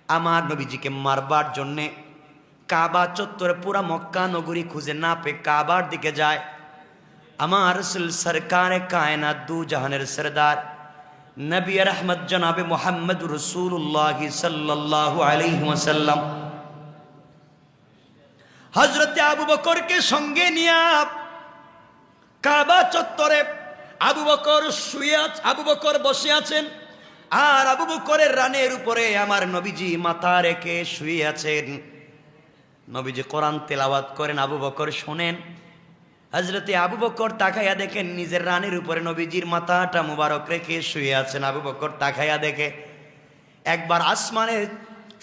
আমার নবীজিকে মারবার জন্যে কাবা চত্বরে পুরা মক্কা নগরী খুঁজে না পেয়ে কাবার দিকে যায়। আমার রাসূল সরকারে কায়নাত দু জাহানের সরদার নবী রহমত জনাবে মুহাম্মদ রাসূলুল্লাহ সাল্লাল্লাহু আলাইহি ওয়াসাল্লাম হযরতে আবু বকরকে সঙ্গে নিয়ে কাবা চত্বরে আবু বকর বসে আছেন, আর আবু বকরের রানের উপরে আমার নবীজি মাথা রেখে শুয়ে আছেন। নবীজি কোরআন তেলাওয়াত করেন, আবু বকর শোনেন। হযরতে আবু বকর তাকাইয়া দেখেন নিজের রানের উপরে নবীজির মাথাটা মুবারক রেখে শুয়ে আছেন। আবু বকর তাকাইয়া দেখে, একবার আসমানের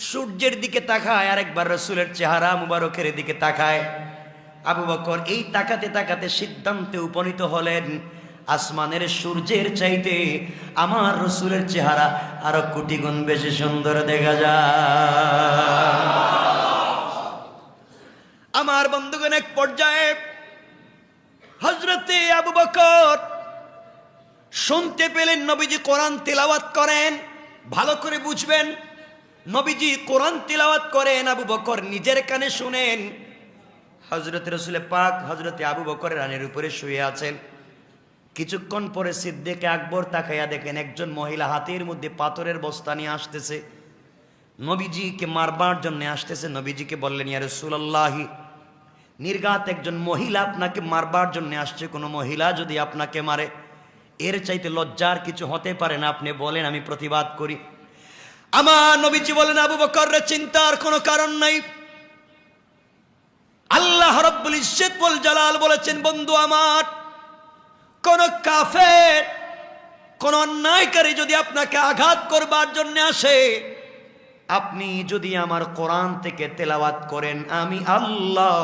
সূর্যের দিকে তাকায়, আর একবার রাসূলের চেহারা মুবারকের দিকে তাকায়। আবু বকর এই তাকাতে তাকাতে সিদ্ধান্তে উপনীত হলেন, আসমানের সূর্যের চাইতে আমার রাসূলের চেহারা আরো কোটি গুণ বেশি সুন্দর দেখা যায়। আমার বন্ধুগণ, এক পর্যায়ে হযরতে আবু বকর শুনতে পেলেন নবীজি কোরআন তিলাওয়াত করেন। ভালো করে বুঝবেন, নবীজি কোরআন তিলাওয়াত করেন, আবু বকর নিজের কানে শুনেন। হযরত রাসূল পাক হযরতে আবু বকরের রানের উপরে শুয়ে আছেন। কিছুক্ষণ পরে সিদ্দিক আকবর তাকাইয়া দেখেন একজন মহিলা হাতের মধ্যে পাথরের বস্তা নিয়ে আসতেছে, নবীজিকে মারবার জন্য আসতেছে। নবীজিকে বললেন, ইয়া রাসূলুল্লাহ, নির্ঘাত একজন মহিলা আপনাকে মারবার জন্য আসছে। কোনো মহিলা যদি আপনাকে মারে এর চাইতে লজ্জার কিছু হতে পারে না, আপনি বলেন আমি প্রতিবাদ করি। আমার নবীজি বলেন, আবু বকর রে, চিন্তার কোনো কারণ নাই। আল্লাহ রাব্বুল ইজ্জত ওয়াল জালাল বলেছেন, বন্ধু আমার, কোন কাফের কোন অন্যায়কারী যদি আপনাকে আঘাত করবার জন্য আসে, আপনি যদি আমার কোরআন থেকে তেলাওয়াত করেন, আমি আল্লাহ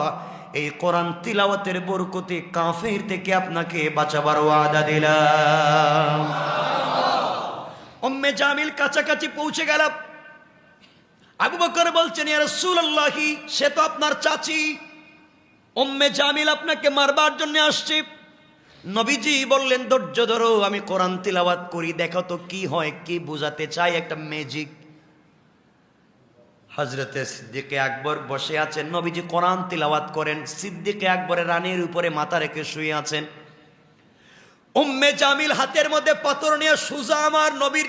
এই কোরআন তিলাওয়াতের বরকতে কাফের থেকে আপনাকে বাঁচাবার ওয়াদা দিলাম। উম্মে জামিল কাছাকাছি পৌঁছে গেল। আবু বকর বলছেন, ইয়া রাসূলুল্লাহ, সে তো আপনার চাচী, উম্মে জামিল আপনাকে মারবার জন্য আসছে। নবীজি বললেন, ধৈর্য ধরো, আমি কোরআন তিলাওয়াত করি, দেখো তো কি হয়, কি বোঝাতে চাই, একটা ম্যাজিক। হযরতে সিদ্দিক আকবর বসে আছেন, নবীজি কোরআন তিলাওয়াত করেন। সিদ্দিক আকবরের রানের উপরে মাথা রেখে শুয়ে আছেন। উম্মে জামিল হাতের মধ্যে পাথর নিয়ে সোজা আমার নবীর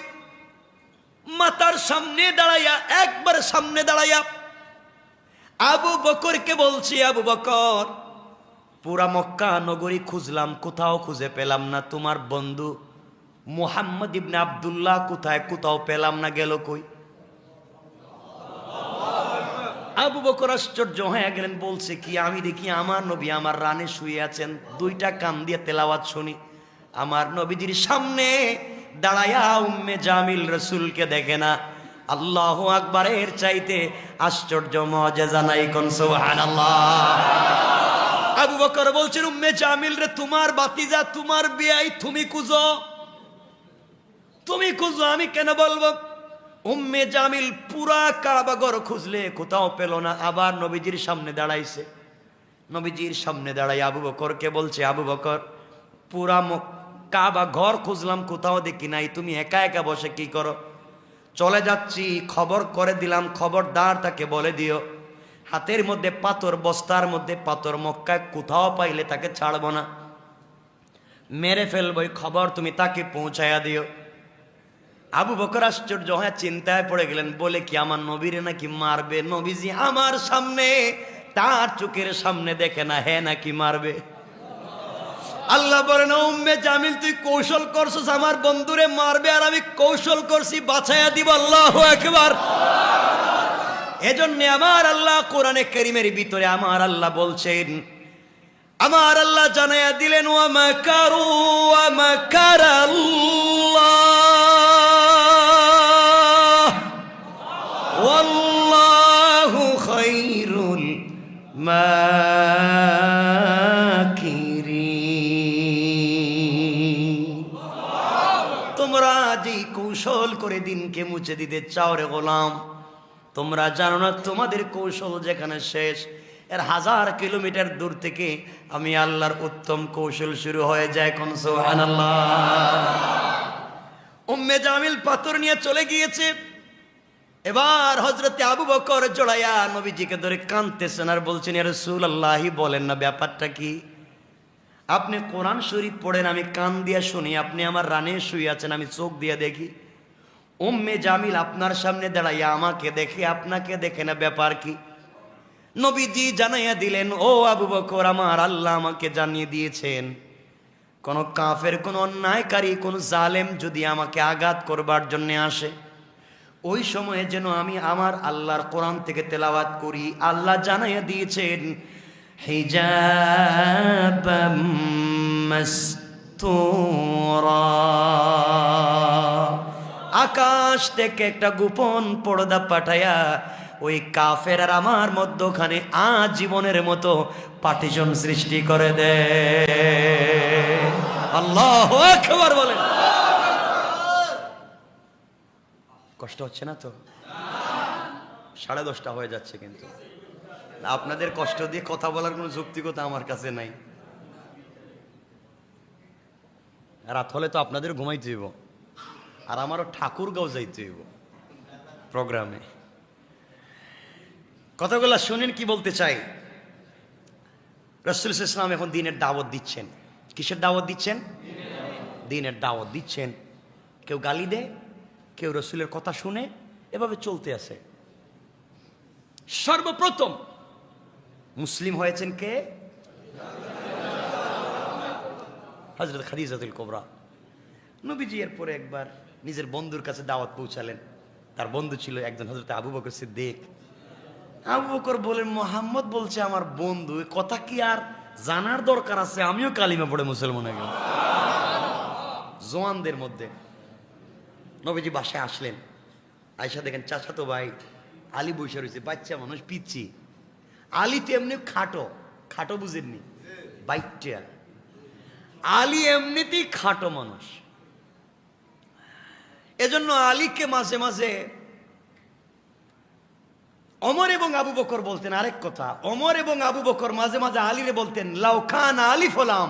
মাথার সামনে দাঁড়াইয়া, একবার সামনে দাঁড়াইয়া আবু বকরকে বলছি, আবু বকর, পুরা মক্কা নগরী খুঁজলাম, কোথাও খুঁজে পেলাম না। তোমার বন্ধু মুহাম্মদ ইবনে আব্দুল্লাহ কোথায়? কোথাও পেলাম না, গেল কই? আবু বকর আশ্চর্য হয়ে গেলেন, বলছে কি? আমি দেখি আমার নবী আমার রানে শুয়ে আছেন, দুইটা কান দিয়ে তেলাওয়াত শুনি। আমার নবীজির সামনে দাঁড়ায়া উম্মে জামিল রাসূলকে দেখে না। আল্লাহু আকবারের চাইতে আশ্চর্য মুআজিজা নাই, কোন সুবহানাল্লাহ। আবু বকর বলছেন, উম্মে জামিল রে, তোমার বাতিজা, তোমার বিয়াই, তুমি খুঁজো, আমি কেন বলবো? উম্মে জামিল পুরা কাবা ঘর খুঁজলে কোথাও পেল না, আবার নবীজির সামনে দাঁড়াইছে। নবীজির সামনে দাঁড়াই আবু বকরকে বলছে, আবু বকর, পুরা কাবা ঘর খুঁজলাম, কোথাও দেখি নাই, তুমি একা একা বসে কি করো? চলে যাচ্ছি, খবর করে দিলাম, খবরদার তাকে বলে দিও, হাতের মধ্যে পাথর, বস্তার মধ্যে পাথর, মক্কায় কোথাও পাইলে তাকে ছাড়বো না, মেরে ফেলবো, খবর তুমি তাকে পৌঁছায়া দিও। আবু বকর আশ্চর্য হয়ে চিন্তায় পড়ে গেলেন, বলে কি আমার নবীরে নাকি মারবে? নবীজি আমার সামনে, তার চোখের সামনে দেখে না, হ্যাঁ নাকি মারবে? আল্লাহ বলেন, উম্মে জামিল, তুই কৌশল করছিস আমার বন্ধুরে মারবে, আর আমি কৌশল করছি বাঁচাইয়া দিব। আল্লাহু আকবার। এজন্য আমার আল্লাহ কোরআনে কারীমের ভিতরে আমার আল্লাহ বলছেন, আমার আল্লাহ জানাইয়া দিলেন, ওয়া মাকারু ওয়া মাকারাল্লাহ ওয়াল্লাহু খায়রুল মাকিরিন। তোমরা যে কৌশল করে দিনকে মুছে দিতে চাও রে গোলাম, তোমরা জানো না তোমাদের কৌশল যেখানে শেষ, এর 1000 কিলোমিটার দূর থেকে আমি আল্লাহর উত্তম কৌশল শুরু হয়ে যায়। কোন সুবহানাল্লাহ। উম্মে জামিল পাথর নিয়ে চলে গিয়েছে। এবার হযরতে আবু বকর জড়াইয়া নবীজিকে ধরে কাঁদতেছেন আর বলছেন, ইয়া রাসূলুল্লাহ, বলেন না ব্যাপারটা কি? আপনি কোরআন শরীফ পড়েন, আমি কান দিয়া শুনি, আপনি আমার রানে শুয়ে আছেন, আমি চোখ দিয়ে দেখি। উম্মে জামিল আপনার সামনে দাঁড়াইয়া আমাকে দেখে, আপনাকে দেখে না, ব্যাপার কি? নবীজি জানাইয়া দিলেন, ও আবু বকর, আমার আল্লাহ আমাকে জানিয়ে দিয়েছেন, কোন কাফের, কোন অন্যায়কারী, কোন জালেম যদি আমাকে আঘাত করবার জন্য আসে, ওই সময়ে যেন আমি আমার আল্লাহর কোরআন থেকে তেলাওয়াত করি। আল্লাহ জানাইয়া দিয়েছেন, হিজাবাম মাসতুরা, আকাশ থেকে একটা গোপন পর্দা পাঠায়া ওই কাফের আর আমার মধ্যখানে আজীবনের মতো পার্টিশন সৃষ্টি করে দেয়। আল্লাহু আকবার বলেন। কষ্ট হচ্ছে না তো? 10:30 হয়ে যাচ্ছে, কিন্তু আপনাদের কষ্ট দিয়ে কথা বলার কোনো যৌক্তিকতা আমার কাছে নাই। রাত হলে তো আপনাদের ঘুমাইতে হইব, আর আমারও ঠাকুরগাঁও যাইতে হইব প্রোগ্রামে। কথাগুলো শুনেন কি বলতে চাই। রাসূল সাল্লাল্লাহু আলাইহি ওয়াসাল্লাম এখন দ্বীনের দাওয়াত দিচ্ছেন। কিসের দাওয়াত দিচ্ছেন? দ্বীনের দাওয়াত দিচ্ছেন। কেউ গালি দেয়, কেউ রাসূলের কথা শুনে, এভাবে চলতে আছে। সর্বপ্রথম মুসলিম হয়েছেন কে? হযরত খাদিজাতুল কুবরা। নবীজি এরপরে একবার নিজের বন্ধুর কাছে দাওয়াত পৌঁছালেন। তার বন্ধু ছিল একজন হযরত আবু বকর সিদ্দিক। আবু বকর বলেন, মুহাম্মদ বলছে আমার বন্ধু, কথা কি আর জানার দরকার আছে? আমিও কালিমা পড়ে মুসলমান হয়ে গেলাম। জওয়ানদের মধ্যে নবীজি বাসায় আসলেন। আয়েশা দেখেন চাচাতো ভাই আলী বসে রয়েছে, বাচ্চা মানুষ, পিচ্ছি। আলী তো এমনি খাটো, খাটো বুঝেননি, বাইটটা। আলী এমনিতেই খাটো মানুষ, এজন্য আলীকে মাঝে মাঝে ওমর এবং আবু বকর বলতেন। আরেক কথা, ওমর এবং আবু বকর মাঝে মাঝে আলীরে বলতেন, লাউ খান আলী ফলাম।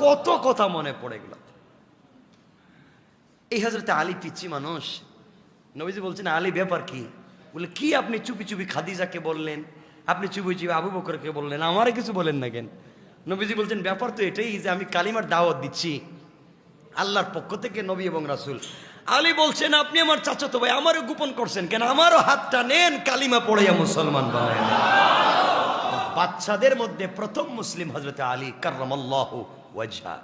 কত কথা মনে পড়ে গেল। এই হযরতে আলী পিচ্ছি মানুষ। নবীজি বলছেন, আলী ব্যাপার কি? বলে, কি আপনি চুপি চুপি খাদিজাকে বললেন, আপনি চুপি চুপি আবু বকরকে বললেন, আমারে কিছু বলেন না কেন? নবীজি বলছেন, ব্যাপার তো এটাই যে আমি কালিমার দাওয়াত দিচ্ছি আল্লাহর পক্ষ থেকে, নবী এবং রাসূল। আলী বলছেন, আপনি আমার চাচাতো ভাই, আমারও গোপন করছেন কেন? আমারও হাতটা নেন, কালিমা পড়াইয়া মুসলমান বানায় দেন। বাচ্চাদের মধ্যে প্রথম মুসলিম হযরতে আলী কাররামাল্লাহু ওয়াজহা।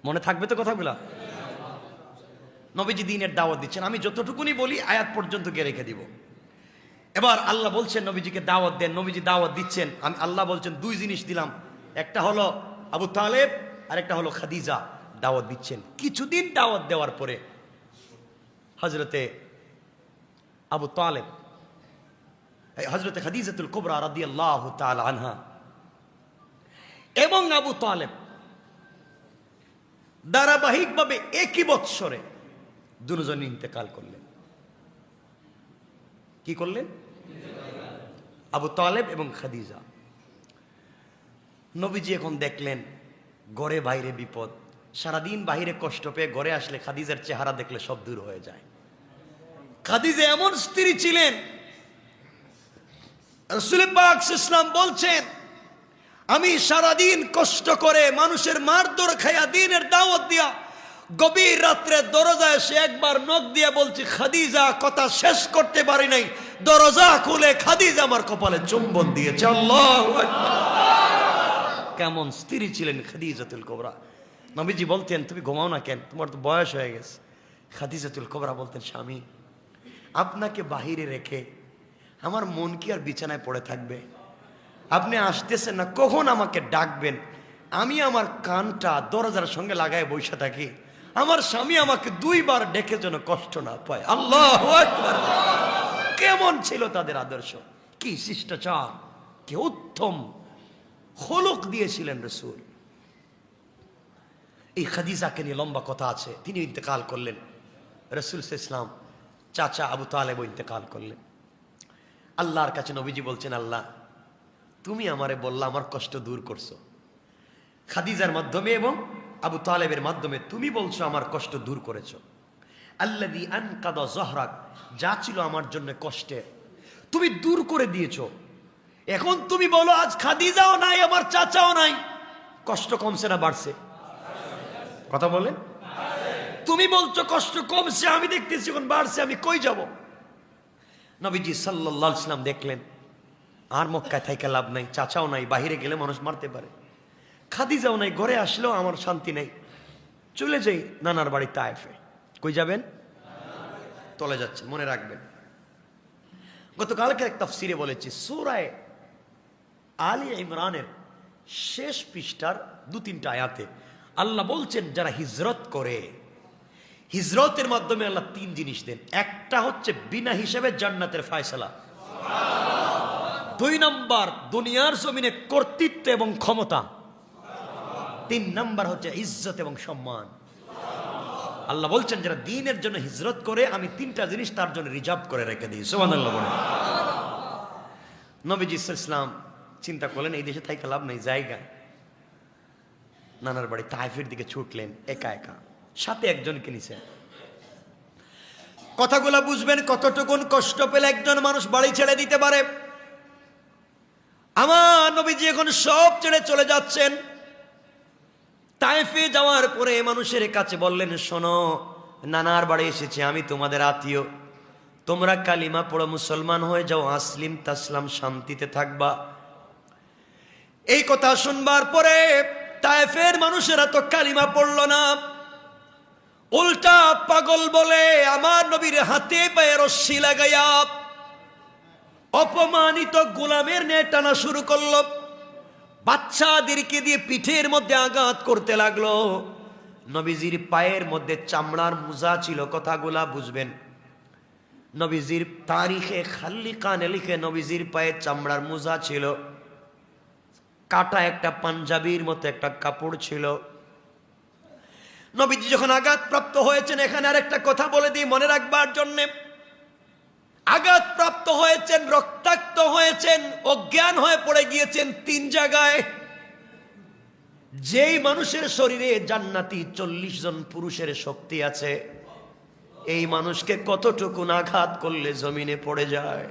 মনে থাকবে তো কথাগুলা? নবীজি দ্বীনের দাওয়াত দিচ্ছেন। আমি যতটুকুনি বলি আয়াত পর্যন্ত গিয়ে রেখে দিব। এবার আল্লাহ বলছেন নবীজিকে দাওয়াত দেন। নবীজি দাওয়াত দিচ্ছেন। আমি আল্লাহ বলছেন, দুই জিনিস দিলাম, একটা হলো আবু তালেব আর একটা হলো খাদিজা। দাওয়াত দিচ্ছেন। কিছুদিন দাওয়াত দেওয়ার পরে হযরতে আবু তালেব, হযরতে খাদিজাতুল কুবরা রাদিয়াল্লাহু তাআলা আনহা এবং আবু তালেব ধারাবাহিকভাবে একই বৎসরে দুজন ইন্তেকাল করলেন। কি করলেন? আবু তালেব এবং খাদিজা। নবীজি এখন দেখলেন ঘরে বাইরে বিপদ, সারাদিন বাইরে কষ্ট পেয়ে ঘরে আসলে খাদিজার চেহারা দেখলে সব দূর হয়ে যায়। খাদিজা এমন স্ত্রী ছিলেন, রাসূল পাক সাল্লাল্লাহু আলাইহি ওয়াসাল্লাম বলছেন, আমি সারাদিন কষ্ট করে মানুষের মারধর খাইয়া দ্বীনের দাওয়াত দিয়া গভীর রাত্রে দরজায় এসে একবার নক দিয়ে বলছি, খাদিজা, কথা শেষ করতে পারি নাই, দরজা খুলে খাদিজা আমার কপালে চুম্বন দিয়েছে। আল্লাহু আকবার। কেমন স্ত্রী ছিলেন খাদিজাতুল কুবরা। নবীজি বলতেন, তুমি ঘুমাও না কেন? তোমার তো বয়স হয়ে গেছে। খাদিজাতুল কুবরা বলতেন, স্বামী, আপনাকে বাহিরে রেখে আমার মন কি আর বিছানায় পড়ে থাকবে? আপনি আসতেছেন না, কখন আমাকে ডাকবেন? আমি আমার কানটা দরজার সঙ্গে লাগায় বসে থাকি, আমার স্বামী আমাকে দুইবার ডেকে যেন কষ্ট না পায়। আল্লাহু আকবার। কেমন ছিল তাদের আদর্শ, কি শিষ্টাচার, কি উত্তম খলক দিয়েছিলেন রাসূল। এই খাদিজাকে নিয়ে লম্বা কথা আছে। তিনি ইন্তেকাল করলেন। রাসূল সাল্লাল্লাহু আলাইহি ওয়াসাল্লাম চাচা আবু তালেব ইন্তেকাল করলেন। আল্লাহর কাছে নবীজি বলছেন, আল্লাহ, তুমি আমারে বললা, আমার কষ্ট দূর করছো খাদিজার মাধ্যমে এবং আবু তালেবের মাধ্যমে, তুমি বলছো আমার কষ্ট দূর করেছো। আল্লাযী আনকাদা যহরাক, যা ছিল আমার জন্য কষ্টের তুমি দূর করে দিয়েছো। এখন তুমি বলো আজ খাদিজাও নাই, আমার চাচাও নাই, কষ্ট কমছে না বাড়ছে? কথা বলেন। তুমি বলছো কষ্ট কমছে, আমি দেখতেছি এখন বাড়ছে, আমি কই যাব? নবীজি সাল্লাল্লাহু আলাইহি ওয়াসাল্লাম দেখলেন আর মক্কায় থাইকা লাভ নাই, চাচাও নাই, বাহিরে গেলে মানুষ মারতে পারে, খাদিজাও নাই, ঘরে আসলেও আমার শান্তি নেই, চলে যাই নানার বাড়ি তায়েফে। কই যাবেন? চলে যাচ্ছেন, মনে রাখবেন। গতকালকে এক তাফসিরে বলেছি, সূরা আলী ইমরানের শেষ পৃষ্ঠার 2-3টা আয়াতে আল্লাহ বলছেন যারা হিজরত করে, হিজরতের মাধ্যমে আল্লাহ 3 জিনিস দেন। একটা হচ্ছে বিনা হিসেবে জান্নাতের ফয়সালা, 2 নাম্বার দুনিয়ার জমিনে কর্তৃত্ব এবং ক্ষমতা, 3 নাম্বার হচ্ছে ইজ্জত এবং সম্মান। আল্লাহ বলছেন যারা দ্বীনের জন্য হিজরত করে আমি 3টা জিনিস তার জন্য রিজার্ভ করে রেখে দিই। সুবহানাল্লাহ বলেন। নবীজি সাল্লাল্লাহু আলাইহি ওয়াসাল্লাম চিন্তা করলেন এই দেশে থাইকা লাভ নাই, জায়গা নানার বাড়ি তায়েফের দিকে ছুটলেন একা একা, সাথে একজনকে নিছেন। কথাগুলো বুঝবেন কতটুকুন কষ্ট পেলে একজন মানুষ বাড়ি ছেড়ে দিতে পারে। আমার নবীজি এখন সব ছেড়ে চলে যাচ্ছেন। তায়েফে যাওয়ার পরে মানুষের কাছে বললেন, শোনো, নানার বাড়ি এসেছি, আমি তোমাদের আত্মীয়, তোমরা কালিমা পড়ো, মুসলমান হয়ে যাও, আসলিম তাসলাম, শান্তিতে থাকবা। এই কথা শুনবার পরে তায়েফের মানুষেরা তো কালিমা পড়ল না, উল্টা পাগল বলে আমার নবীর হাতে পায়ে রশ্মি লাগাইয়া অপমানিত গোলামের ন্যায় টানা শুরু করলো, বাচ্চাদেরকে দিয়ে পিঠের মধ্যে আঘাত করতে লাগলো। নবীজির পায়ের মধ্যে চামড়ার মোজা ছিল, কথাগুলা বুঝবেন। নবীজির তারিখে খালি কানে লিখে নবীজির পায়ে চামড়ার মোজা ছিল, কাটা একটা পাঞ্জাবির মতো একটা কাপড় ছিল। নবীজি যখন আঘাতপ্রাপ্ত হয়েছেন, এখানে আরেকটা কথা বলে দিই মনে রাখবার জন্যে, আঘাতপ্রাপ্ত হয়েছেন, রক্তাক্ত হয়েছেন, অজ্ঞান হয়ে পড়ে গিয়েছেন 3 জায়গায়। যেই মানুষের শরীরে জান্নাতি 40 জন পুরুষের শক্তি আছে, এই মানুষকে কতটুকুন আঘাত করলে জমিনে পড়ে যায়।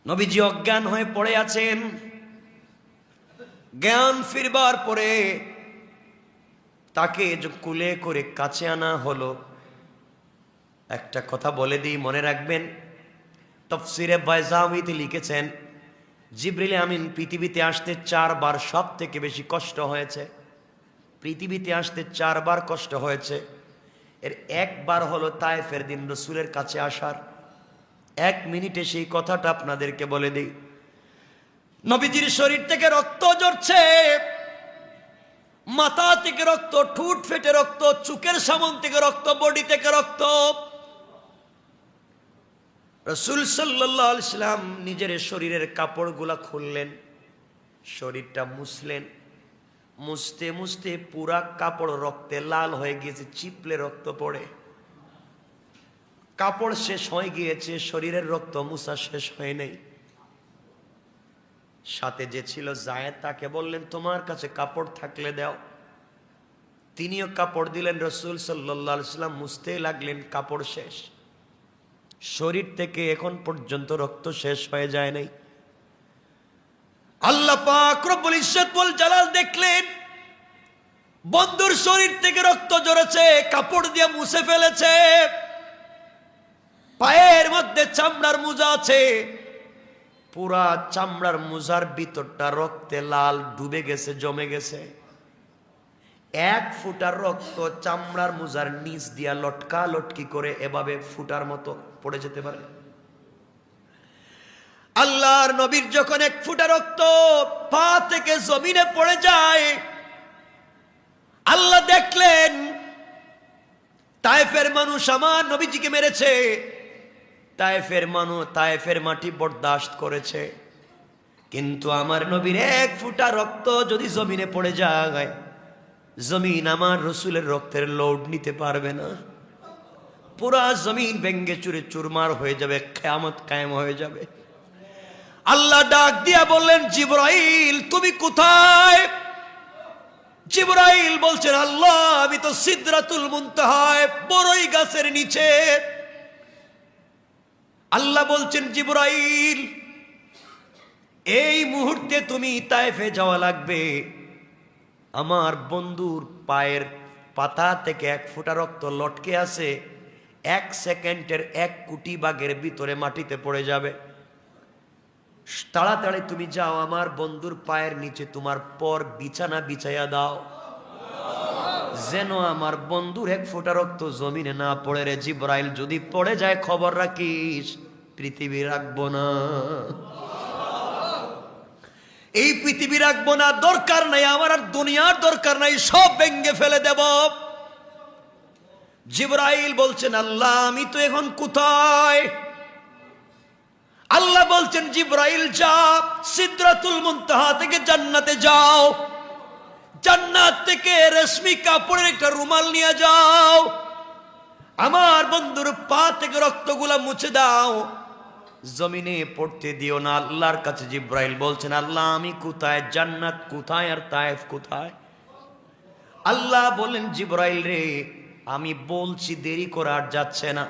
নবীজি অজ্ঞান হয়ে পড়ে আছেন। জ্ঞান ফিরবার পরে তাকে কুলে করে কাছে আনা হলো। একটা কথা বলে দিই মনে রাখবেন, তাফসীরে বাইজাউইতে লিখেছেন জিবরিল আমিন পৃথিবীতে আসতে 4 বার সব থেকে বেশি কষ্ট হয়েছে। পৃথিবীতে আসতে 4 বার কষ্ট হয়েছে। এর একবার হলো তায়েফের দিন রাসূলের কাছে আসার। 1 মিনিটে সেই কথাটা আপনাদেরকে বলে দিই। নবীজির শরীর থেকে রক্ত ঝরছে, মাথা থেকে রক্ত, ঠোঁট ফেটে রক্ত, চোখের সামন থেকে রক্ত, বডি থেকে রক্ত। রাসূল সাল্লাল্লাহু আলাইহি সাল্লাম নিজের শরীরের কাপড়গুলা খুললেন, শরীরটা মুছলেন। মুছতে মুছতে পুরা কাপড় রক্তে লাল হয়ে গিয়েছে, চিপলে রক্ত পড়ে। কাপড় শেষ হয়ে গিয়েছে, শরীরের রক্ত মুছা শেষ হয় নাই। সাথে যে ছিল যায়েদ, তাকে বললেন তোমার কাছে কাপড় থাকলে দাও। তিনিও কাপড় দিলেন। রাসূল সাল্লাল্লাহু আলাইহি সাল্লাম মুছতে লাগলেন, কাপড় শেষ। শরীর থেকে এখন পর্যন্ত রক্ত শেষ হয়ে যায় নাই। আল্লাহ পাক রব্বুল ইজ্জত ওয়াল জালাল দেখলেন বন্ধুর শরীর থেকে রক্ত ঝরেছে, কাপড় দিয়ে মুছে ফেলেছে। পায়ের মধ্যে চামড়ার মোজা আছে, পুরা চামড়ার মোজার ভিতরটা রক্তে লাল, ডুবে গেছে, জমে গেছে। 1 ফোঁটার রক্ত চামড়ার মোজার নিচ দিয়া লটকা লটকি করে এভাবে ফুটার মতো পড়ে যেতে পারে। আল্লাহর নবীর যখন 1 ফোঁটা রক্ত পা থেকে জমিনে পড়ে যায়, আল্লাহ দেখলেন তায়েফের মানুষ আমার নবীজিকে মেরেছে, তায়েফের মাটি বরদাস্ত করেছে, কিন্তু আমার নবীর 1 ফোঁটা রক্ত যদি জমিনে পড়ে যায়, জমিন আমার রসুলের রক্তের লোড নিতে পারবে না। পুরা জমিন ভেঙ্গে চুরে চুরমার হয়ে যাবে, কিয়ামত কায়েম হয়ে যাবে। আল্লাহ ডাক দিয়া বললেন জিবরাইল তুমি কোথায়? জিবরাইল বলছেন আল্লাহ আমি তো সিদরাতুল মুনতাহায় বড়ই গাছের নিচে। আল্লাহ বলছেন জিবরাইল এই মুহূর্তে তুমি তায়েফে যাওয়া লাগবে, আমার বন্ধুর পায়ের পাতা থেকে 1 ফোঁটা রক্ত লটকে আছে, 1 সেকেন্ডের 1 কোটি ভাগের ভিতরে মাটিতে পড়ে যাবে। তাড়াতাড়ি তুমি যাও, আমার বন্ধুর পায়ের নিচে তোমার পর বিছানা বিছাইয়া দাও, যেন আমার বন্ধুর 1 ফোঁটা রক্ত জমিনে না পড়ে রে। জিবরাইল যদি পড়ে যায় খবর রাখিস, পৃথিবী রাখবো না, এই পৃথিবী রাখবো না, দরকার নাই আমার আর দুনিয়ার দরকার নাই, সব ভেঙে ফেলে দেব। জিবরাইল বলছেন আল্লাহ আমি তো এখন কোথায়? আল্লাহ বলছেন জিবরাইল যাও, সিদরাতুল মুনতাহা থেকে জান্নাতে যাও, জান্নাত থেকে রেশমি কাপড়ের একটা রুমাল নিয়ে যাও, আমার বন্ধুর পা থেকে রক্তগুলা মুছে দাও, জমিনে পড়তে দিও না। আল্লাহর কাছে জিবরাইল বলছেন আল্লাহ আমি কোথায়? জান্নাত কোথায় আর তায়েফ কোথায়? আল্লাহ বলেন জিবরাইল রে আমি বলছি, দেরি করার যাচ্ছে না।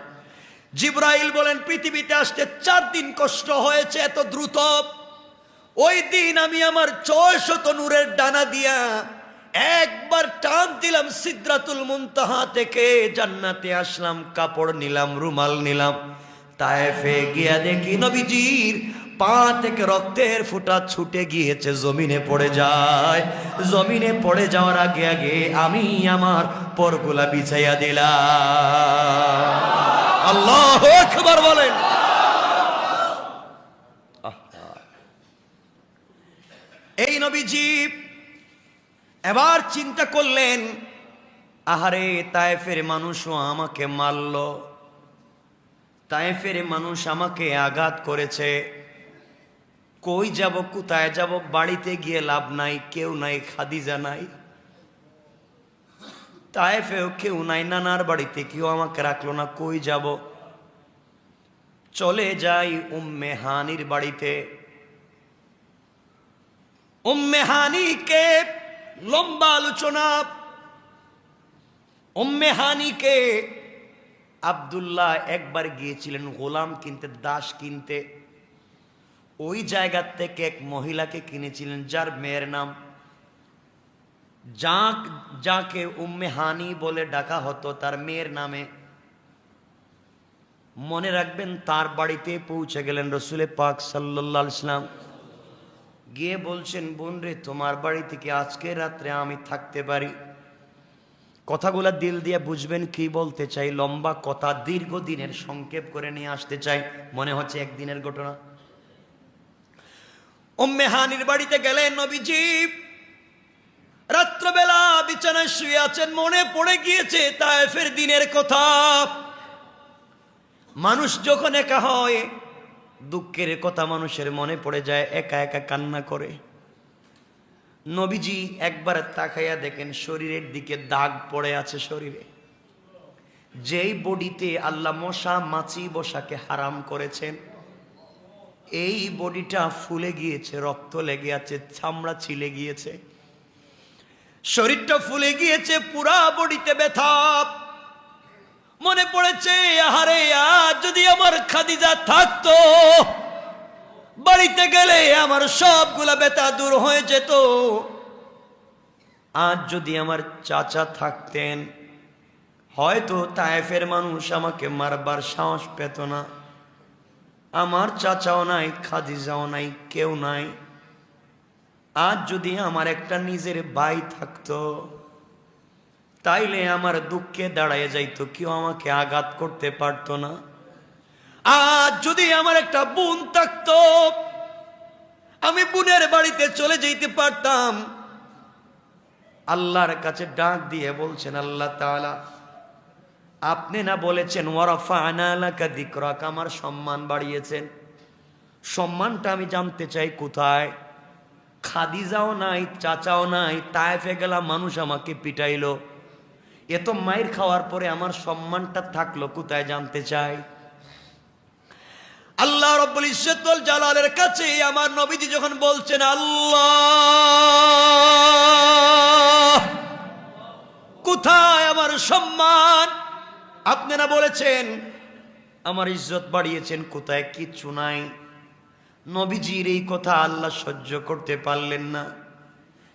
জিবরাইল বলেন পৃথিবীতে আসতে 4 দিন কষ্ট হয়েছে এত দ্রুত, ওই দিন আমি আমার 600 নূরের ডানা দিয়া একবার টান দিলাম সিদরাতুল মুনতাহা থেকে জান্নাতে আসলাম, কাপড় নিলাম, রুমাল নিলাম, তায়েফে গিয়া দেখি নবীজির পা থেকে রক্তের ফোঁটা ছুটে গিয়েছে, জমিনে পড়ে যায়। জমিনে পড়ে যাওয়ার আগে আগে আমি আমার পরগুলা বিছাইয়া দিলাম। আল্লাহু আকবার বলেন। এই নবীজি এবার চিন্তা করলেন আহারে তায়েফের মানুষও আমাকে মারল, তায়েফের মানুষ আমাকে আঘাত করেছে, কই যাব, কোথায় যাব? বাড়িতে গিয়ে লাভ নাই, কেউ নাই, খাদিজা নাই, তায়েফেও কেউ নাই, নানার বাড়িতে কেউ আমাকে রাখলো না, কই যাব? চলে যাই উম্মে হানির বাড়িতে। উম্মে হানিকে লম্বা আলোচনা। উম্মে হানিকে আব্দুল্লাহ একবার গিয়েছিলেন গোলাম কিনতে, দাস কিনতে, ওই জায়গা থেকে এক মহিলাকে কিনেছিলেন যার মেয়ের নাম, যাকে উম্মে হানি বলে ডাকা হতো তার মেয়ের নামে। মনে রাখবেন তার বাড়িতে পৌঁছে গেলেন রসুলে পাক সাল্লাল্লাহু আলাইহি ওয়াসাল্লাম, গিয়ে বলছেন বোন রে তোমার বাড়ি থেকে আজকে রাত্রে আমি থাকতে পারি? কথাগুলা দিল দিয়ে বুঝবেন কি বলতে চাই, লম্বা কথা, দীর্ঘদিনের সংক্ষেপ করে নিয়ে আসতে চাই, মনে হচ্ছে একদিনের ঘটনা। উম্মে হানির বাড়িতে গেলেন নবীজি, রাত্রবেলা বিছানায় শুয়ে আছেন, মনে পড়ে গিয়েছে তায়েফের দিনের কথা। মানুষ যখন একা হয় দুঃখের কথা মানুষের মনে পড়ে যায়, একা একা কান্না করে। নবীজি একবার তাকাইয়া দেখেন শরীরের দিকে দাগ পড়ে আছে শরীরে, যেই বডিতে আল্লাহ মশা মাছি বসাকে হারাম করেছেন, এই বডিটা ফুলে গিয়েছে, রক্ত লেগে আছে, চামড়া ছিলে গিয়েছে, শরীরটা ফুলে গিয়েছে, পুরা বডিতে ব্যথা। মনে পড়েছে আহারে আজ যদি আমার খাদিজা থাকতো, বাড়িতে গেলে আমার সবগুলা ব্যথা দূর হয়ে যেত। আজ যদি আমার চাচা থাকতেন, হয়তো তায়েফের মানুষ আমাকে মারবার সাহস পেত না। আমার চাচাও নাই, খাদিজাও নাই, কেউ নাই। আজ যদি আমার একটা নিজের ভাই থাকতো, তাইলে আমার দুঃখে দাঁড়ায় যাইতো, কেউ আমাকে আঘাত করতে পারতো না। আজ যদি আমার একটা বোন থাকতো, আমি বোনের বাড়িতে চলে যেতে পারতাম। আল্লাহর কাছে ডাক দিয়ে বলছেন আল্লাহ তাআলা আপনি না বলেছেন ওয়ারাফা'না লাকা যিকরাক, আমার সম্মান বাড়িয়েছেন, সম্মানটা আমি জানতে চাই কোথায়? খাদিজাও নাই, চাচাও নাই, তায়েফে গেলাম মানুষ আমাকে পিটাইলো, এত মাইর খাওয়ার পরে আমার সম্মানটা থাকলো কোথায় জানতে চাই। আল্লাহ রাব্বুল ইজ্জত ওয়াল জালালের কাছে আমার নবীজি যখন বলছেন আল্লাহ কোথায় আমার সম্মান? আপনারা বলেছেন আমার ইজ্জত বাড়িয়েছেন, কোথায়? কিচ্ছু নাই। নবীজির এই কথা আল্লাহ সহ্য করতে পারলেন না,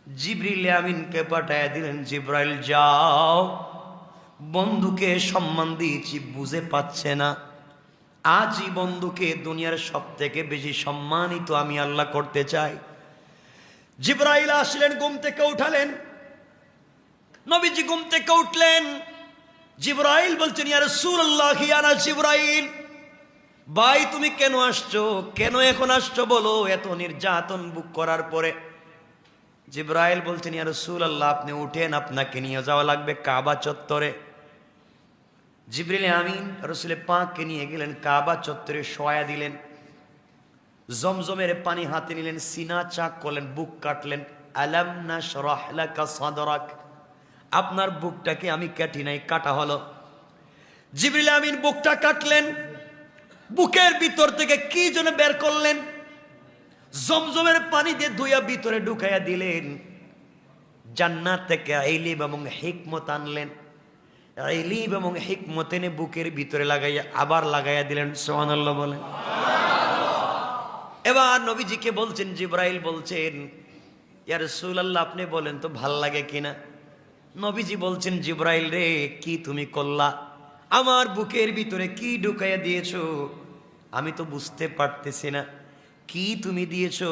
জিবরিল আমিনকে পাঠায় দিলেন, জিবরাইল যাও, বন্ধুকে সম্মান দিয়েছি বুঝে পাচ্ছে না, আজই বন্ধুকে দুনিয়ার সব থেকে বেশি সম্মানিত আমি আল্লাহ করতে চাই। জিবরাইল আসলেন, ঘুম থেকে উঠালেন, নবীজি ঘুম থেকে উঠলেন। জিবরাইল বলছেন, ইয়া রাসূলুল্লাহ, আনা জিবরাইল। ভাই তুমি কেন আসছো? কেন এখন আসছো বলো, এত নির্যাতন বুক করার পরে। জিবরাইল বলছেন, ইয়া রাসূলুল্লাহ, আপনি উঠেন, আপনাকে নিয়ে যাওয়া লাগবে কাবা চত্বরে। জিবরিল আমিন রাসূল পাককে নিয়ে গেলেন, কাবা চত্বরে শোয়া দিলেন, জমজমের পানি হাতে নিলেন, সিনা চাক করলেন, বুক কাটলেন। আলাম নাশরাহ লাকা সাদরাক, আপনার বুকটাকে আমি কাটি নাই, কাটা হলো। জিবরিল আমিন বুকটা কাটলেন, বুকের ভিতর থেকে কি যেন বের করলেন, জমজমের পানি দিয়ে ধুইয়া ভিতরে ঢুকাইয়া দিলেন। জান্নাত থেকে ইলম এবং হিকমত আনলেন, ইলম এবং হিকমত এনে বুকের ভিতরে লাগাইয়া আবার লাগাইয়া দিলেন। সুবহানাল্লাহ বলেন। এবার নবীজিকে বলছেন, জিবরাইল বলছেন, ইয়া রাসূলুল্লাহ, আপনি বলেন তো ভাল লাগে কিনা? নবীজি বলছেন, জিবরাইল রে, কি তুমি করলা? আমার বুকের ভিতরে কি ঢুকাইয়া দিয়েছো আমি তো বুঝতে পারতেছি না, কি তুমি দিয়েছো?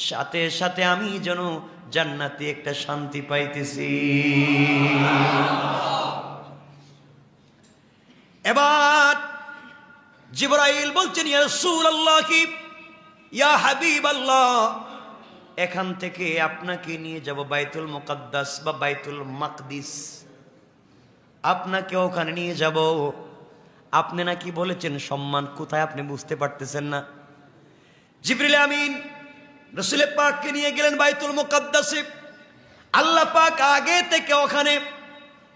সাথে সাথে আমি যেন জান্নাতে একটা শান্তি পাইতেছি। এবার জিবরাইল বলছেন, ইয়া রাসূলুল্লাহ, ইয়া হাবিবাল্লাহ, এখান থেকে আপনাকে নিয়ে যাব বাইতুল মুকাদ্দাস বা বাইতুল মাকদিস, আপনাকে ওখানে নিয়ে যাব। আপনি নাকি বলেছেন সম্মান কোথায়, আপনি বুঝতে পারতেছেন না। জিবরিল আমিন রাসূল পাককে নিয়ে গেলেন বাইতুল মুকাদ্দাসে। আল্লাহ পাক আগে থেকে ওখানে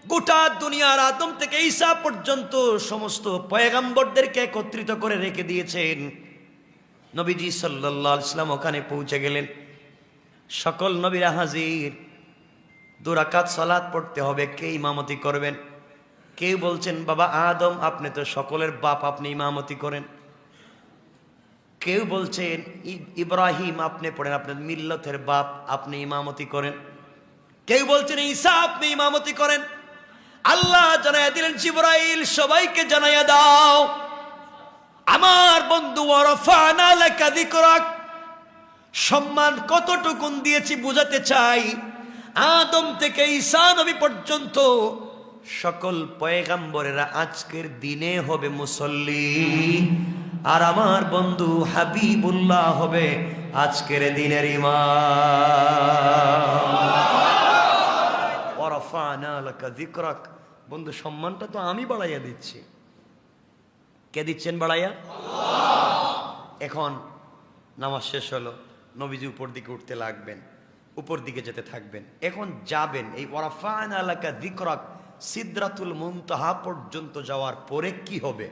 গোটা দুনিয়ার আদম থেকে ঈসা পর্যন্ত সমস্ত পয়গম্বরদেরকে একত্রিত করে রেখে দিয়েছেন। নবীজি সাল্লাল্লাহু আলাইহি ওয়াসাল্লাম ওখানে পৌঁছে গেলেন, সকল নবীরা হাজির। 2 রাকাত সালাত পড়তে হবে, কে ইমামতি করবেন? কেউ বলছেন, বাবা আদম, আপনি তো সকলের বাপ, আপনি ইমামতি করেন। কেউ বলছেন, ইব্রাহিম, আপনি পড়েন, আপনার মিল্লতের বাপ, আপনি ইমামতি করেন। কেউ বলছেন, ঈসা, আপনি ইমামতি করেন। আল্লাহ জানাইয়া দিলেন, জিবরাইল, সবাইকে জানাইয়া দাও আমার বন্ধু ওয়ারাফানা লাকা যিকরাক, সম্মান কতটুকুন দিয়েছি বুঝাতে চাই। আদম থেকে ঈসা নবী পর্যন্ত সকল পয়গম্বরেরা আজকের দিনে হবে মুসল্লি, আর আমার বন্ধু হাবিবুল্লাহ হবে আজকের দিনের ইমাম। ওয়ারাফানা লাকা যিকরাক, বন্ধু সম্মানটা তো আমি বাড়াইয়া দিচ্ছি। কে দিচ্ছেন বাড়াইয়া? আল্লাহ। এখন নামাজ শেষ হলো, নবীজি উপর দিকে উঠতে লাগবেন, উপর দিকে যেতে থাকবেন। এখন যাবেন এই ওয়ারাফানা লাকা যিকরাক সিদরাতুল মুনতাহা পর্যন্ত যাওয়ার পরে কি হবে,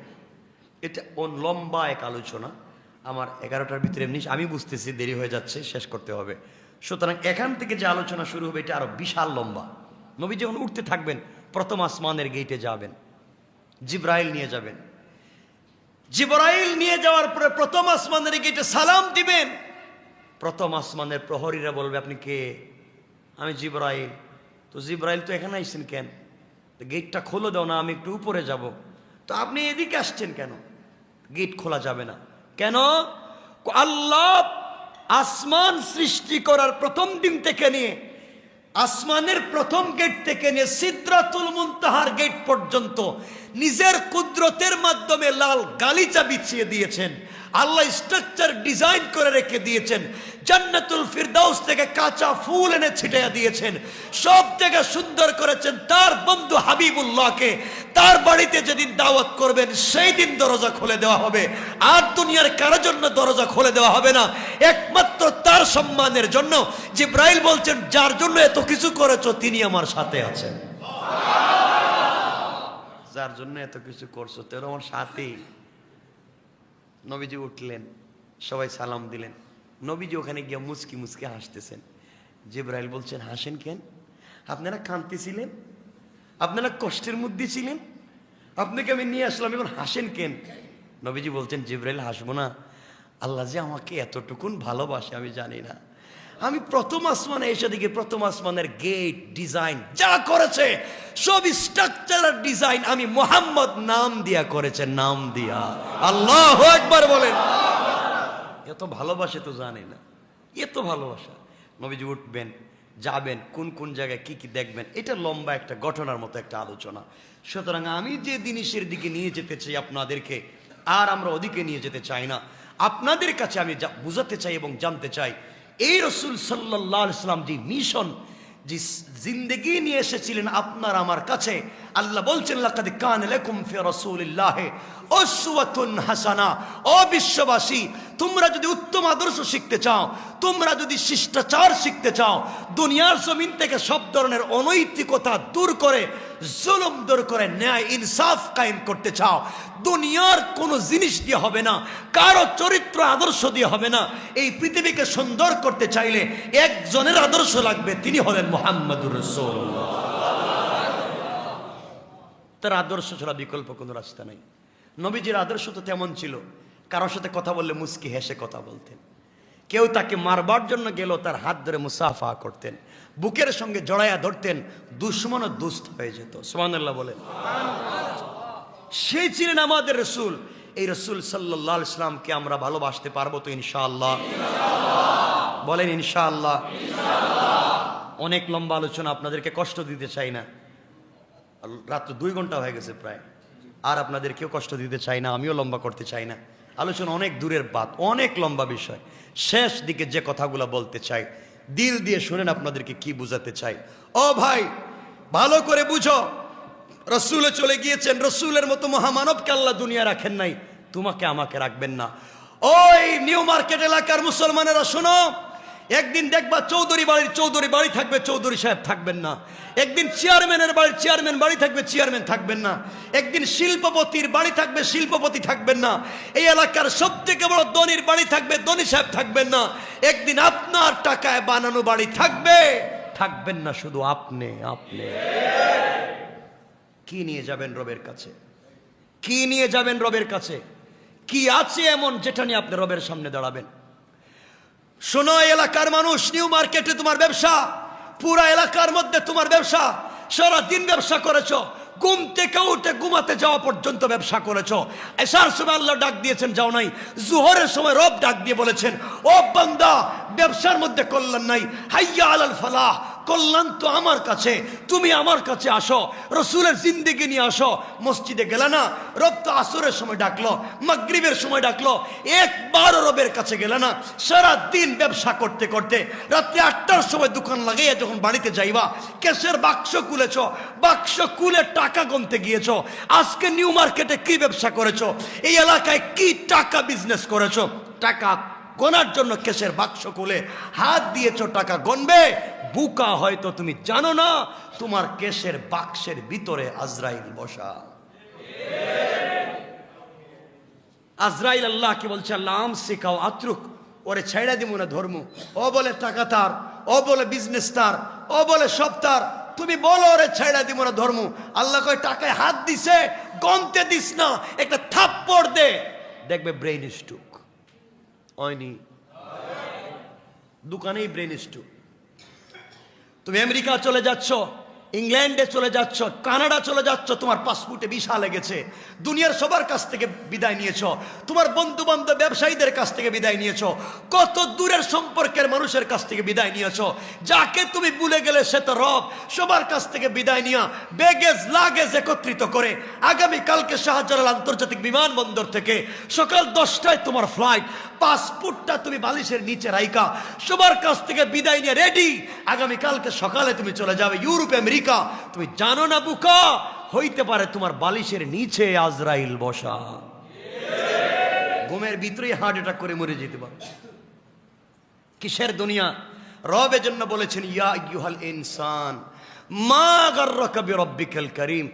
এটা লম্বা এক আলোচনা। আমার 11টার ভিতরে এমনি আমি বুঝতেছি দেরি হয়ে যাচ্ছে, শেষ করতে হবে। সুতরাং এখান থেকে যে আলোচনা শুরু হবে এটা আরো বিশাল লম্বা। নবী যখন উঠতে থাকবেন, প্রথম আসমানের গেটে যাবেন, জিবরাইল নিয়ে যাবেন। জিবরাইল নিয়ে যাওয়ার পরে প্রথম আসমানের গেটে সালাম দিবেন। প্রথম আসমানের প্রহরীরা বলবে, আপনি কে? আমি জিবরাইল। তো জিবরাইল, তো এখানে আসছেন কেন? গেটটা খোলো দাও না, আমি একটু উপরে যাব। তো আপনি এদিকে আসছেন কেন? গেট খোলা যাবে না। কেন? আল্লাহ আসমান সৃষ্টি করার প্রথম দিন থেকে নিয়ে, আসমানের প্রথম গেট থেকে নিয়ে সিদরাতুল মুনতাহার গেট পর্যন্ত নিজের কুদরতের মাধ্যমে লাল গালিচা বিছিয়ে দিয়েছেন। আল্লাহ স্ট্রাকচার ডিজাইন করে রেখে দিয়েছেন। জান্নাতুল ফিরদাউস থেকে কাঁচা ফুল এনে ছিটিয়ে দিয়েছেন। সব থেকে সুন্দর করেছেন। তার বন্ধু হাবিবুল্লাহকে তার বাড়িতে যেদিন দাওয়াত করবেন সেই দিন দরজা খুলে দেওয়া হবে। আর দুনিয়ার কারোর জন্য দরজা খুলে দেওয়া হবে না, একমাত্র তার সম্মানের জন্য। জিবরাইল বলছেন, যার জন্য এত কিছু করেছো তিনি আমার সাথে আছেন। যার জন্য এত কিছু করছো তোর আমার সাথেই। নবীজি উঠলেন, সবাই সালাম দিলেন। নবীজি ওখানে গিয়ে মুচকি মুচকি হাসতেছেন। জিবরাইল বলছেন, হাসেন কেন? আপনারা কাঁদতেছিলেন? আপনারা কষ্টের মধ্যে ছিলেন, আপনাকে আমি নিয়ে আসলাম, এখন হাসেন কেন? নবীজি বলছেন, জিবরাইল হাসবো না? আল্লাহ যে আমাকে এতটুকুন ভালোবাসে আমি জানি না। আমি প্রথম আসমানে এসে দেখি প্রথম আসমানের গেট ডিজাইন যা করেছে সব স্ট্রাকচারাল ডিজাইন আমি মোহাম্মদ নাম দিয়া করেছে, নাম দিয়া। আল্লাহু আকবার বলেন। এত ভালোবাসে তো জানে না, এত ভালোবাসা। নবীজি উঠবেন, যাবেন, কোন কোন জায়গায় কি কি দেখবেন, এটা লম্বা একটা ঘটনার মতো একটা আলোচনা। সুতরাং আমি যে জিনিসের দিকে নিয়ে যেতে চাই আপনাদেরকে, আর আমরা ওদিকে নিয়ে যেতে চাই না। আপনাদের কাছে আমি বুঝাতে চাই এবং জানতে চাই, এই রাসূল সাল্লাল্লাহু আলাইহি ওয়াসাল্লাম যে মিশন, যে জিন্দেগি নিয়ে এসেছিলেন আপনার আমার কাছে, আল্লাহ বলছেন লাকাদ কানা লাকুম ফি রাসূলিল্লাহি উসওয়াতুন হাসানা। ও বিশ্ববাসী, তোমরা যদি উত্তম আদর্শ শিখতে চাও, তোমরা যদি শিষ্টাচার শিখতে চাও, দুনিয়ার জমিন থেকে সব ধরনের অনৈতিকতা দূর করে, জুলুম দূর করে ন্যায় ইনসাফ কায়েম করতে চাও, দুনিয়ার কোনো জিনিস দিয়ে হবে না, কারো চরিত্র আদর্শ দিয়ে হবে না। এই পৃথিবীকে সুন্দর করতে চাইলে একজনের আদর্শ লাগবে, তিনি হলেন মুহাম্মদুর রাসূলুল্লাহ। তার আদর্শ ছাড়া বিকল্প কোনো রাস্তা নাই। নবীজির আদর্শ তো তেমন ছিল, কারোর সাথে কথা বললে মুস্কি হেসে কথা বলতেন। কেউ তাকে মারবার জন্য গেল, তার হাত ধরে মুসাফা করতেন, বুকের সঙ্গে জড়াইয়া ধরতেন, দুশ্মন ও দুস্থ হয়ে যেত। সুবহানাল্লাহ বলেন। সেই ছিলেন আমাদের রাসূল। এই রাসূল সাল্লাল্লাহু আলাইহি ওয়াসাল্লামকে আমরা ভালোবাসতে পারবো তো ইনশাআল্লাহ? বলেন ইনশাআল্লাহ। অনেক লম্বা আলোচনা, আপনাদেরকে কষ্ট দিতে চাই না। রাত 2 ঘন্টা হয়ে গেছে প্রায়, আর আপনাদের কেউ কষ্ট দিতে চাই না, আমিও লম্বা করতে চাই না। আলোচনা অনেক দূরের বাত, অনেক লম্বা বিষয়। শেষ দিকে যে কথাগুলো বলতে চাই, দিল দিয়ে শুনেন আপনাদেরকে কি বুঝাতে চাই। ও ভাই, ভালো করে বুঝো, রসুলে চলে গিয়েছেন, রসুলের মতো মহামানবকে আল্লাহ দুনিয়া রাখেন নাই, তোমাকে আমাকে রাখবেন না। ওই নিউ মার্কেট এলাকার মুসলমানেরা শোনো, একদিন দেখবা চৌধুরী বাড়ির চৌধুরী বাড়ি থাকবে, চৌধুরী সাহেব থাকবেন না। একদিন চেয়ারম্যানের বাড়ির চেয়ারম্যান বাড়ি থাকবে, চেয়ারম্যান থাকবেন না। একদিন শিল্পপতির বাড়ি থাকবে, শিল্পপতি থাকবেন না। এই এলাকার সব থেকে বড় ধনীর বাড়ি থাকবে, ধনী সাহেব থাকবেন না। একদিন আপনার টাকায় বানানো বাড়ি থাকবে, থাকবেন না শুধু আপনি। কি নিয়ে যাবেন রবের কাছে? কি নিয়ে যাবেন রবের কাছে? কি আছে এমন যেটা নিয়ে আপনি রবের সামনে দাঁড়াবেন? শোনো এলাকার মানুষ, নিউ মার্কেটে তোমার ব্যবসা, পুরা এলাকার মধ্যে তোমার ব্যবসা, সারাদিন ব্যবসা করেছো, ঘুম থেকে উঠে ঘুমাতে যাওয়া পর্যন্ত ব্যবসা করেছো। এশার সময় আল্লাহ ডাক দিয়েছেন, যাও নাই। জোহরের সময় রব ডাক দিয়ে বলেছেন, ও বান্দা, ব্যবসার মধ্যে কল্যাণ নাই, হাইয়া আলাল ফালাহ, কল্যাণ তো আমার কাছে, তুমি আমার কাছে আসো, রসুলের জিন্দেগি নিয়ে আসো। মসজিদে গেলে না, রব তো আসরের সময় ডাকলো, মাগরিবের সময় ডাকলো, একবারও রবের কাছে গেলে না। সারা দিন ব্যবসা করতে করতে রাত্রি 8টার সময় দোকান লাগাইয়া যখন বাড়িতে যাইবা, ক্যাশের বাক্স খুলেছ, বাক্স খুলে টাকা গুনতে গিয়েছো। আজকে নিউ মার্কেটে কি ব্যবসা করেছো, এই এলাকায় কি টাকা বিজনেস করেছো, টাকা গোনার জন্য কেশের বাক্স খুলে হাত দিয়েছো, টাকা গনবে। বুকা হয়তো তুমি জানো না, তোমার কেশের বাক্সের ভিতরে আজরাইল বসা। আজরাইল আল্লাহ কি বলছে, আল্লাহ আম শিখাও আত্রুক, ওরে ছেড়ে দিব না ধর্ম। ও বলে টাকা তার, ও বলে বিজনেস তার, ও বলে সব তার, তুমি বলো ওরে ছেড়ে দিব না ধর্ম। আল্লাহ কয় টাকায় হাত দিছে, গনতে দিস না, একটা থাপ্পড় দে, দেখবে ব্রেইন স্ট্রোক হয়নি। দোকানেই ব্রেইন স্ট্রোক। তুমি আমেরিকা চলে যাচ্ছ, ইংল্যান্ডে চলে যাচ্ছ, কানাডা চলে যাচ্ছ, তোমার পাসপোর্টে ভিসা লেগেছে, দুনিয়ার সবার কাছ থেকে বিদায় নিয়েছো, তোমার বন্ধু বান্ধব ব্যবসায়ীদের কাছ থেকে বিদায় নিয়েছো, কত দূরের সম্পর্কের মানুষের কাছ থেকে বিদায় নিয়েছো। যাকে তুমি ভুলে গেলে সে তো রব। সবার কাছ থেকে বিদায় নিয়া ব্যাগেজ লাগেজ একত্রিত করে আগামীকালকে শাহজালাল আন্তর্জাতিক বিমানবন্দর থেকে সকাল 10টায় তোমার ফ্লাইট, পাসপোর্টটা তুমি বালিশের নিচে রাইকা সবার কাছ থেকে বিদায় নিয়ে রেডি, আগামীকালকে সকালে তুমি চলে যাবে ইউরোপ আমেরিকা। তুমি জানো না বুকা, হইতে পারে তোমার বালিশের নিচে আজরাইল বসা, ঘুমের ভিতরেই হার্ট অ্যাটাক করে মরে যেতে পারে। কিসের দুনিয়া? রব এজন্য বলেছেন, ইয়া আইয়ুহাল ইনসান মা গাররাকা বিরাব্বিকাল কারীম,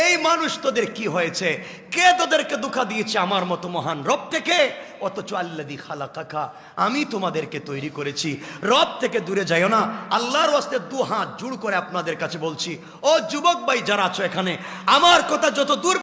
এই মানুষ তোদের কি হয়েছে, কে তোদেরকে ধোঁকা দিয়েছে আমার মতো মহান রব থেকে? অথচ আল্লাযী খালাকাকা, আমি তোমাদেরকে তৈরি করেছি। রব থেকে দূরে যাইও না। আল্লাহর ওয়াস্তে দু হাত জোড় করে আপনাদের কাছে বলছি, ও যুবক ভাই যারা আছো এখানে, আমার কথা যত দূর